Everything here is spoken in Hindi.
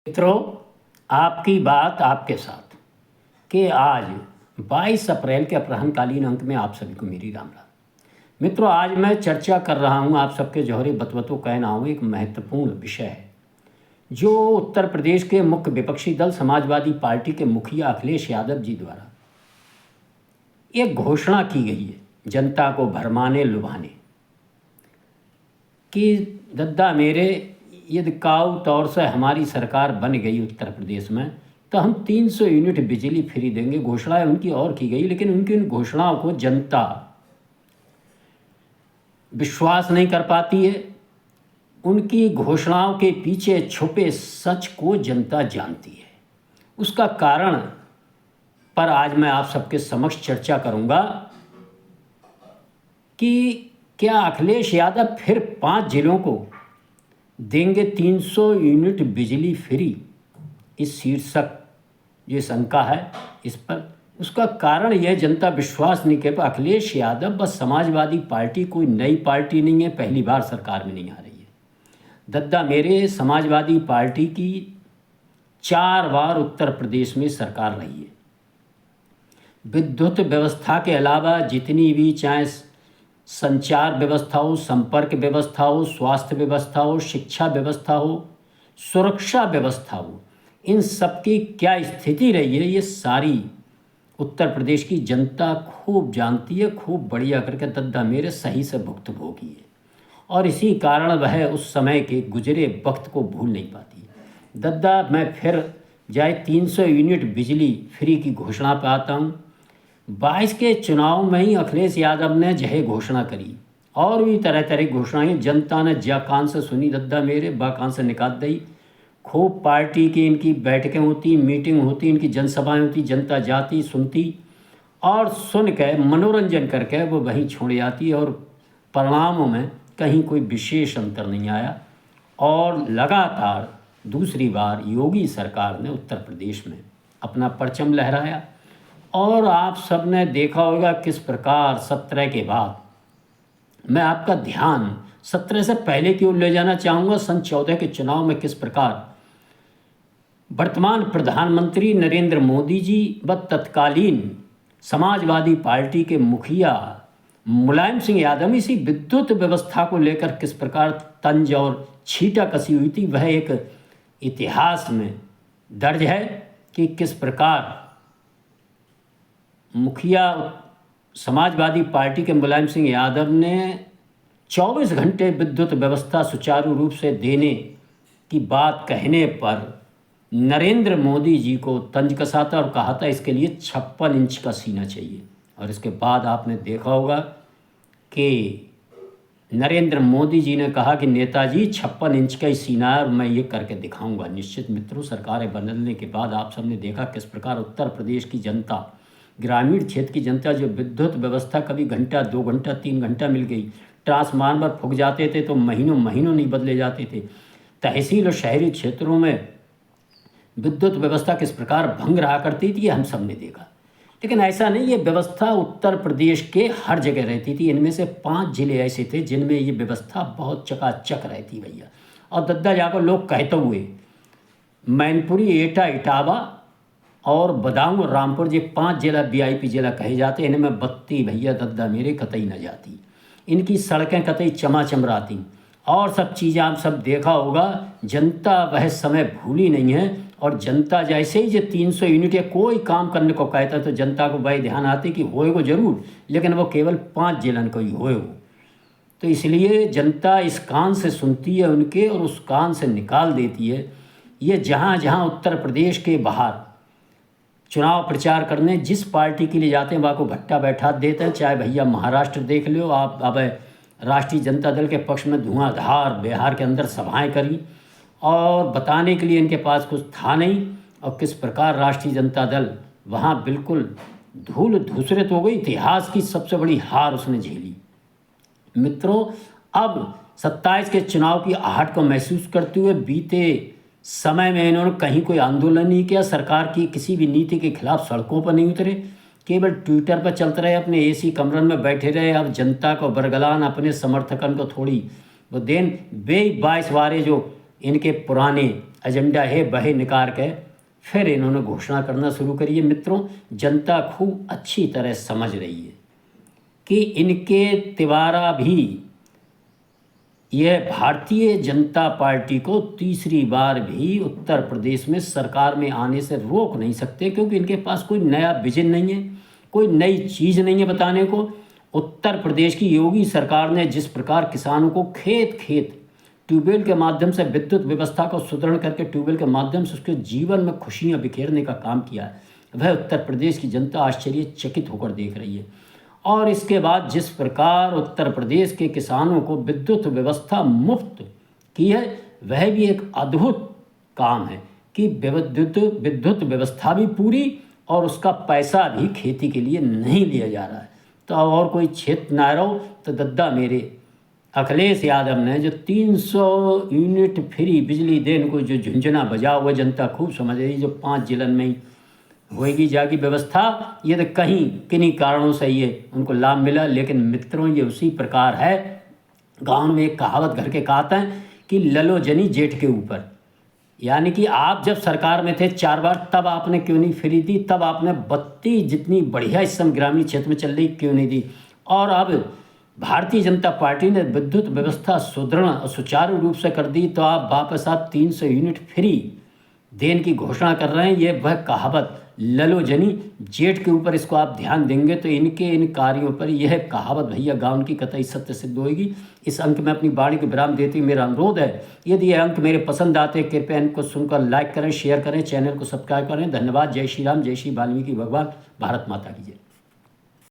मित्रों, आपकी बात आपके साथ कि आज 22 अप्रैल के अपराह्नकालीन अंक में आप सभी को मेरी राम राम। मित्रों, आज मैं चर्चा कर रहा हूं आप सबके जौहरी बतवतों कहना हूँ एक महत्वपूर्ण विषय है जो उत्तर प्रदेश के मुख्य विपक्षी दल समाजवादी पार्टी के मुखिया अखिलेश यादव जी द्वारा एक घोषणा की गई है जनता को भरमाने लुभाने कि दद्दा मेरे, यदि काऊ तौर से हमारी सरकार बन गई उत्तर प्रदेश में तो हम 300 यूनिट बिजली फ्री देंगे। घोषणाएं उनकी और की गई, लेकिन उनकी उन घोषणाओं को जनता विश्वास नहीं कर पाती है। उनकी घोषणाओं के पीछे छुपे सच को जनता जानती है। उसका कारण पर आज मैं आप सबके समक्ष चर्चा करूंगा कि क्या अखिलेश यादव फिर 5 जिलों को देंगे 300 यूनिट बिजली फ्री। इस शीर्षक ये शंका है इस पर। उसका कारण यह जनता विश्वास नहीं कर पा। अखिलेश यादव बस समाजवादी पार्टी कोई नई पार्टी नहीं है, पहली बार सरकार में नहीं आ रही है। दद्दा मेरे, समाजवादी पार्टी की 4 बार उत्तर प्रदेश में सरकार रही है। विद्युत व्यवस्था के अलावा जितनी भी चाहे संचार व्यवस्था हो, संपर्क व्यवस्था हो, स्वास्थ्य व्यवस्था हो, शिक्षा व्यवस्था हो, सुरक्षा व्यवस्था हो, इन सब की क्या स्थिति रही है ये सारी उत्तर प्रदेश की जनता खूब जानती है। खूब बढ़िया करके दद्दा मेरे सही से भुक्तभोगी है और इसी कारण वह उस समय के गुजरे वक्त को भूल नहीं पाती। दद्दा मैं फिर जाए 300 यूनिट बिजली फ्री की घोषणा पर आता हूँ। 22 के चुनाव में ही अखिलेश यादव ने जहे घोषणा करी और भी तरह तरह की घोषणाएं जनता ने जा कान से सुनी। दद्दा मेरे बा कान से निकाल दी। खूब पार्टी की इनकी बैठकें होती, मीटिंग होती, इनकी जनसभाएं होती, जनता जाती सुनती और सुन के मनोरंजन करके वो वहीं छोड़ जाती और परिणामों में कहीं कोई विशेष अंतर नहीं आया। और लगातार दूसरी बार योगी सरकार ने उत्तर प्रदेश में अपना परचम लहराया और आप सब ने देखा होगा किस प्रकार 17 के बाद, मैं आपका ध्यान 17 से पहले की ओर ले जाना चाहूँगा। सन 14 के चुनाव में किस प्रकार वर्तमान प्रधानमंत्री नरेंद्र मोदी जी व तत्कालीन समाजवादी पार्टी के मुखिया मुलायम सिंह यादव इसी विद्युत व्यवस्था को लेकर किस प्रकार तंज और छीटा कसी हुई थी, वह एक इतिहास में दर्ज है कि किस प्रकार मुखिया समाजवादी पार्टी के मुलायम सिंह यादव ने 24 घंटे विद्युत व्यवस्था सुचारू रूप से देने की बात कहने पर नरेंद्र मोदी जी को तंज कसा था और कहा था इसके लिए 56 इंच का सीना चाहिए। और इसके बाद आपने देखा होगा कि नरेंद्र मोदी जी ने कहा कि नेताजी 56 इंच का ही सीना है और मैं ये करके दिखाऊंगा। निश्चित मित्रों, सरकारें बदलने के बाद आप सबने देखा किस प्रकार उत्तर प्रदेश की जनता, ग्रामीण क्षेत्र की जनता, जो विद्युत व्यवस्था कभी घंटा 2 घंटा 3 घंटा मिल गई, ट्रांसफार्मर फूक जाते थे तो महीनों महीनों नहीं बदले जाते थे, तहसील और शहरी क्षेत्रों में विद्युत व्यवस्था किस प्रकार भंग रहा करती थी, हम सब ने देखा। लेकिन ऐसा नहीं, ये व्यवस्था उत्तर प्रदेश के हर जगह रहती थी। इनमें से 5 जिले ऐसे थे जिनमें ये व्यवस्था बहुत चकाचक रहती भैया। और दद्दा जाकर लोग कहते हुए मैनपुरी, एटा, इटावा और बदाऊं और रामपुर, ये 5 जिला VIP जिला कहे जाते हैं। इनमें बत्ती भैया दद्दा मेरे कतई न जाती, इनकी सड़कें कतई चमाचम रहती और सब चीज़ें आप सब देखा होगा। जनता वह समय भूली नहीं है और जनता जैसे ही जो 300 यूनिट या कोई काम करने को कहता तो जनता को वही ध्यान आती कि होएगो जरूर, लेकिन वो केवल 5 जिलन को ही होएगो। तो इसलिए जनता इस कान से सुनती है उनके और उस कान से निकाल देती है। ये जहाँ जहाँ उत्तर प्रदेश के बाहर चुनाव प्रचार करने जिस पार्टी के लिए जाते हैं वहाँ को भट्टा बैठा देते हैं। चाहे भैया महाराष्ट्र देख लो आप, अब राष्ट्रीय जनता दल के पक्ष में धुआंधार बिहार के अंदर सभाएं करी और बताने के लिए इनके पास कुछ था नहीं और किस प्रकार राष्ट्रीय जनता दल वहाँ बिल्कुल धूल धूसरित हो गई। इतिहास की सबसे बड़ी हार उसने झेली। मित्रों, अब 27 के चुनाव की आहट को महसूस करते हुए बीते समय में इन्होंने कहीं कोई आंदोलन नहीं किया, सरकार की किसी भी नीति के खिलाफ सड़कों पर नहीं उतरे, केवल ट्विटर पर चलते रहे, अपने AC कमरन में बैठे रहे। अब जनता को बरगलान, अपने समर्थकन को थोड़ी वो देन 22 वारे जो इनके पुराने एजेंडा है वह निकाल के फिर इन्होंने घोषणा करना शुरू करी है। मित्रों, जनता खूब अच्छी तरह समझ रही है कि इनके तिवारा भी यह भारतीय जनता पार्टी को तीसरी बार भी उत्तर प्रदेश में सरकार में आने से रोक नहीं सकते, क्योंकि इनके पास कोई नया विजन नहीं है, कोई नई चीज़ नहीं है बताने को। उत्तर प्रदेश की योगी सरकार ने जिस प्रकार किसानों को खेत खेत ट्यूबवेल के माध्यम से विद्युत व्यवस्था को सुदृढ़ करके ट्यूबवेल के माध्यम से उसके जीवन में खुशियाँ बिखेरने का काम किया है, वह उत्तर प्रदेश की जनता आश्चर्यचकित होकर देख रही है। और इसके बाद जिस प्रकार उत्तर प्रदेश के किसानों को विद्युत व्यवस्था मुफ्त की है, वह भी एक अद्भुत काम है कि विद्युत व्यवस्था भी पूरी और उसका पैसा भी खेती के लिए नहीं लिया जा रहा है। तो और कोई क्षेत्र ना रहो तो दद्दा मेरे अखिलेश यादव ने जो 300 यूनिट फ्री बिजली देने को जो झुंझुना बजा हुआ जनता खूब समझ रही, जो 5 जिलन में ही होएगी जागी व्यवस्था, ये तो कहीं किन्हीं कारणों से ये उनको लाभ मिला। लेकिन मित्रों, ये उसी प्रकार है। गाँव में एक कहावत घर के कहते हैं कि ललो जनी जेठ के ऊपर, यानी कि आप जब सरकार में थे 4 बार, तब आपने क्यों नहीं फ्री दी, तब आपने बत्ती जितनी बढ़िया इस समय ग्रामीण क्षेत्र में चल रही क्यों नहीं दी। और अब भारतीय जनता पार्टी ने विद्युत व्यवस्था सुदृढ़ और सुचारू रूप से कर दी, तो आप वापस 300 यूनिट फ्री देने की घोषणा कर रहे हैं। ये वह कहावत ललो जनी जेठ के ऊपर, इसको आप ध्यान देंगे तो इनके इन कार्यों पर यह कहावत भैया गाँव की कतई सत्य सिद्ध होगी। इस अंक में अपनी वाणी को विराम देते हुए मेरा अनुरोध है, यदि ये अंक मेरे पसंद आते हैं कृपया इनको सुनकर लाइक करें, शेयर करें, चैनल को सब्सक्राइब करें। धन्यवाद। जय श्री राम, जय श्री वाल्मीकि भगवान, भारत माता की जय।